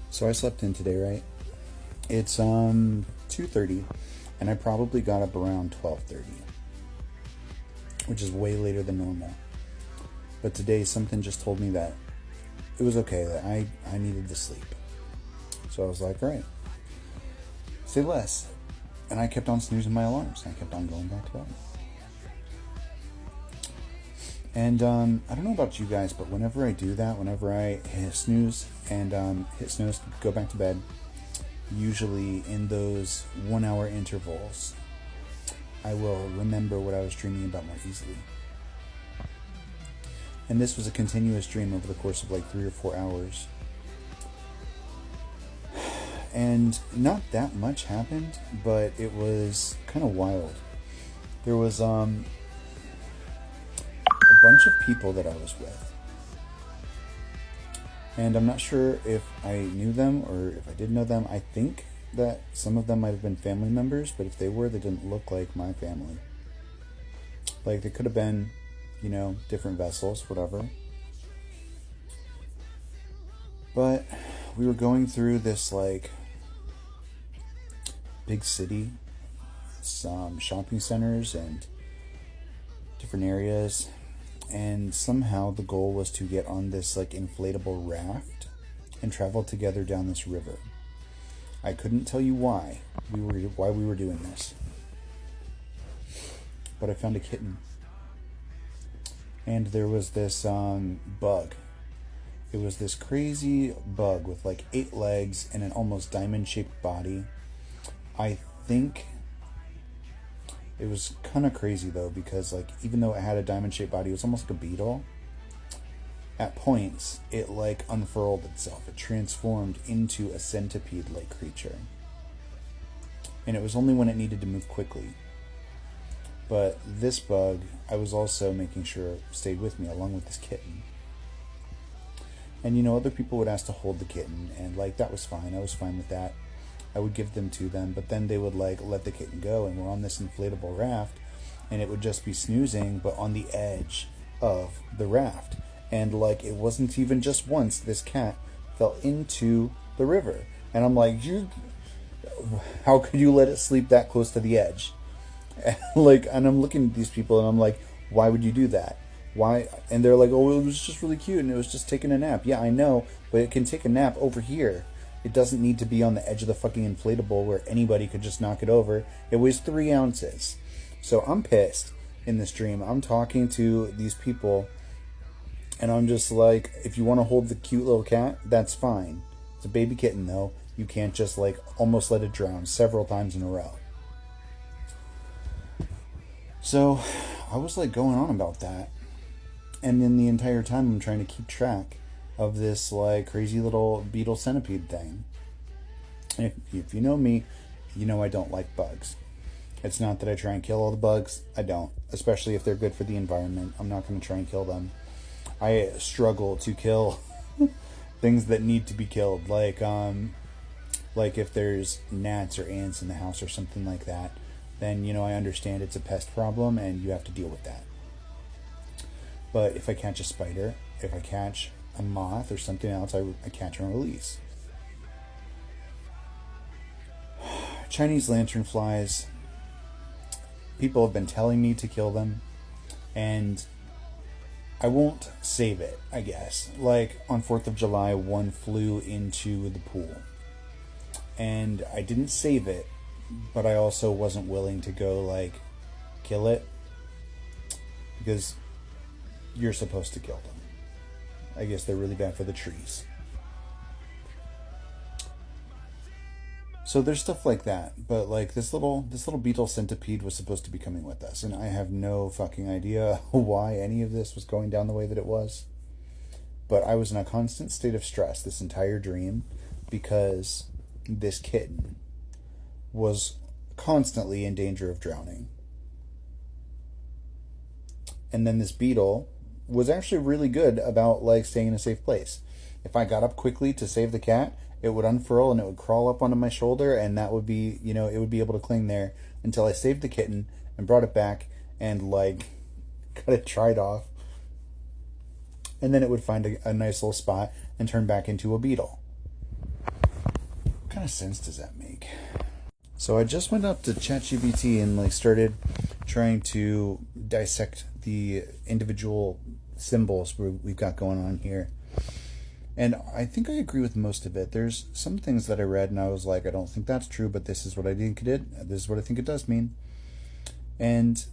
So I slept in today, right? It's 2:30, and I probably got up around 12:30, which is way later than normal. But today something just told me that it was okay, that I needed to sleep. So I was like, all right, say less. And I kept on snoozing my alarms. I kept on going back to bed. And I don't know about you guys, but whenever I do that, whenever I hit snooze and hit snooze, go back to bed, usually in those 1 hour intervals, I will remember what I was dreaming about more easily. And this was a continuous dream over the course of like 3 or 4 hours. And not that much happened, but it was kind of wild. There was a bunch of people that I was with. And I'm not sure if I knew them or if I did know them. I think that some of them might have been family members, but if they were, they didn't look like my family. Like, they could have been, different vessels, whatever. But we were going through this, big city, some shopping centers and different areas. And somehow the goal was to get on this, inflatable raft and travel together down this river. I couldn't tell you why we were doing this. But I found a kitten. And there was this bug. It was this crazy bug with 8 legs and an almost diamond-shaped body. I think it was kind of crazy though, because even though it had a diamond-shaped body, it was almost like a beetle. At points, it unfurled itself. It transformed into a centipede-like creature. And it was only when it needed to move quickly. But this bug, I was also making sure stayed with me along with this kitten. And other people would ask to hold the kitten, and that was fine. I was fine with that. I would give them to them, but then they would let the kitten go, and we're on this inflatable raft, and it would just be snoozing, but on the edge of the raft. And it wasn't even just once this cat fell into the river. And I'm like, how could you let it sleep that close to the edge? And I'm looking at these people and I'm like, why would you do that? Why? And they're like, oh, it was just really cute and it was just taking a nap. Yeah, I know, but it can take a nap over here. It doesn't need to be on the edge of the fucking inflatable where anybody could just knock it over. It weighs 3 ounces. So I'm pissed in this dream. I'm talking to these people and I'm just like, if you want to hold the cute little cat, that's fine. It's a baby kitten though. You can't just almost let it drown several times in a row. So I was going on about that. And then the entire time I'm trying to keep track of this crazy little beetle centipede thing. And if you know me, you know I don't like bugs. It's not that I try and kill all the bugs. I don't. Especially if they're good for the environment. I'm not going to try and kill them. I struggle to kill things that need to be killed. Like if there's gnats or ants in the house or something like that, then I understand it's a pest problem and you have to deal with that. But if I catch a spider, if I catch a moth or something else, I catch and release. Chinese lanternflies. People have been telling me to kill them, and I won't save it, I guess. On 4th of July, one flew into the pool. And I didn't save it, but I also wasn't willing to go, kill it. Because you're supposed to kill them. I guess they're really bad for the trees. So there's stuff like that, but this little beetle centipede was supposed to be coming with us, and I have no fucking idea why any of this was going down the way that it was. But I was in a constant state of stress this entire dream because this kitten was constantly in danger of drowning. And then this beetle was actually really good about staying in a safe place. If I got up quickly to save the cat, it would unfurl and it would crawl up onto my shoulder, and that would be, it would be able to cling there until I saved the kitten and brought it back and got it dried off. And then it would find a nice little spot and turn back into a beetle. kind of sense does that make? So I just went up to ChatGPT and started trying to dissect the individual symbols we've got going on here. And I think I agree with most of it. There's some things that I read and I was like, I don't think that's true, but this is what I think it did. This is what I think it does mean. And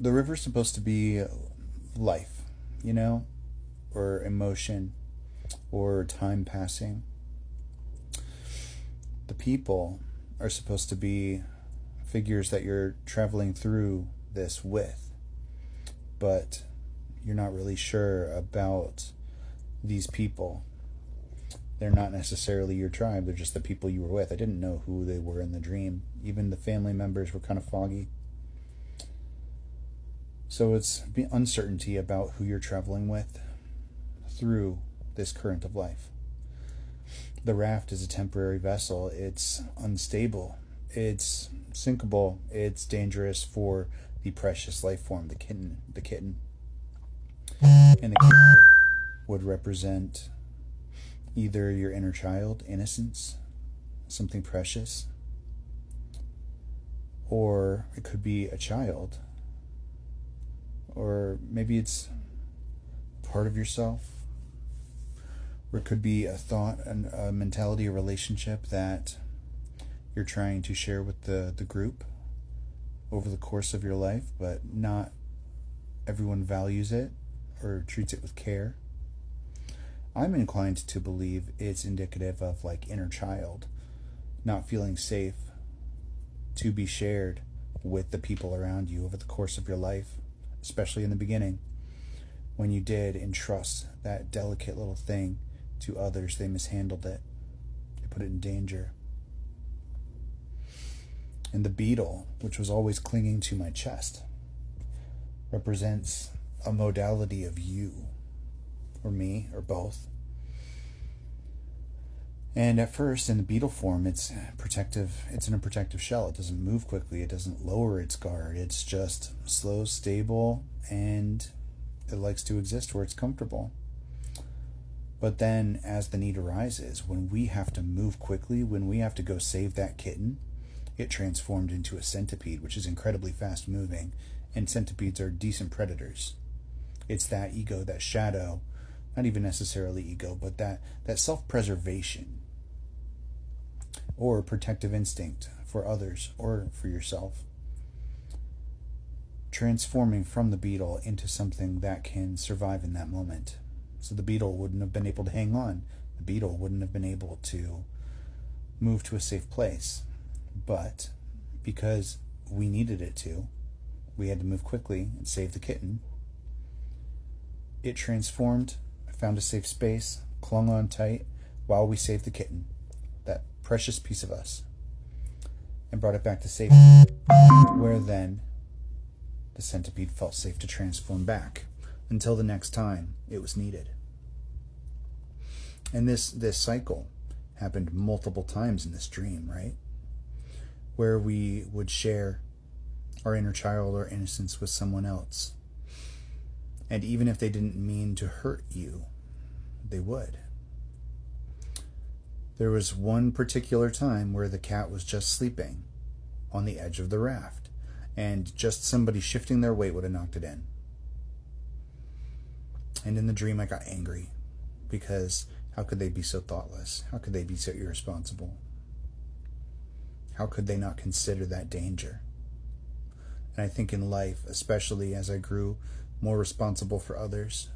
the river's supposed to be life, or emotion, or time passing. The people are supposed to be figures that you're traveling through this with, but you're not really sure about these people. They're not necessarily your tribe, they're just the people you were with. I didn't know who they were in the dream. Even the family members were kind of foggy. So it's uncertainty about who you're traveling with through this current of life. The raft is a temporary vessel. It's unstable. It's sinkable. It's dangerous for the precious life form, the kitten. And the kitten would represent either your inner child, innocence, something precious, or it could be a child, or maybe it's part of yourself, or it could be a thought, a mentality, a relationship that you're trying to share with the group over the course of your life, but not everyone values it or treats it with care. I'm inclined to believe it's indicative of inner child not feeling safe to be shared with the people around you over the course of your life, especially in the beginning. When you did entrust that delicate little thing to others, they mishandled it. They put it in danger. And the beetle, which was always clinging to my chest, represents a modality of you, or me, or both. And at first, in the beetle form, it's protective. It's in a protective shell. It doesn't move quickly. It doesn't lower its guard. It's just slow, stable, and it likes to exist where it's comfortable. But then, as the need arises, when we have to move quickly, when we have to go save that kitten, it transformed into a centipede, which is incredibly fast moving, and centipedes are decent predators. It's that ego, that shadow, not even necessarily ego, but that self-preservation or protective instinct for others or for yourself, transforming from the beetle into something that can survive in that moment. So the beetle wouldn't have been able to hang on. The beetle wouldn't have been able to move to a safe place. But because we needed it to, we had to move quickly and save the kitten. It transformed, found a safe space, clung on tight while we saved the kitten, that precious piece of us, and brought it back to safety, where then the centipede felt safe to transform back until the next time it was needed. And this cycle happened multiple times in this dream, right? Where we would share our inner child or innocence with someone else. And even if they didn't mean to hurt you, they would. There was one particular time where the cat was just sleeping on the edge of the raft, and just somebody shifting their weight would have knocked it in. And in the dream I got angry, because how could they be so thoughtless? How could they be so irresponsible? How could they not consider that danger? And I think in life, especially as I grew more responsible for others,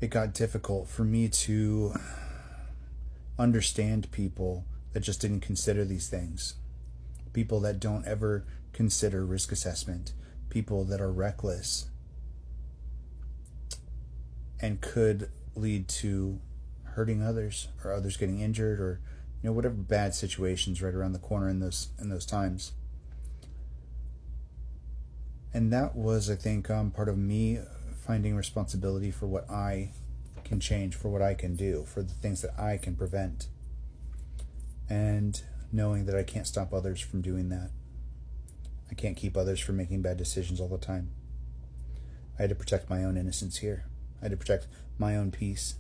it got difficult for me to understand people that just didn't consider these things. People that don't ever consider risk assessment. People that are reckless and could lead to hurting others, or others getting injured, or whatever bad situations right around the corner in those times. And that was, I think, part of me finding responsibility for what I can change, for what I can do, for the things that I can prevent, and knowing that I can't stop others from doing that. I can't keep others from making bad decisions all the time. I had to protect my own innocence here. I had to protect my own peace.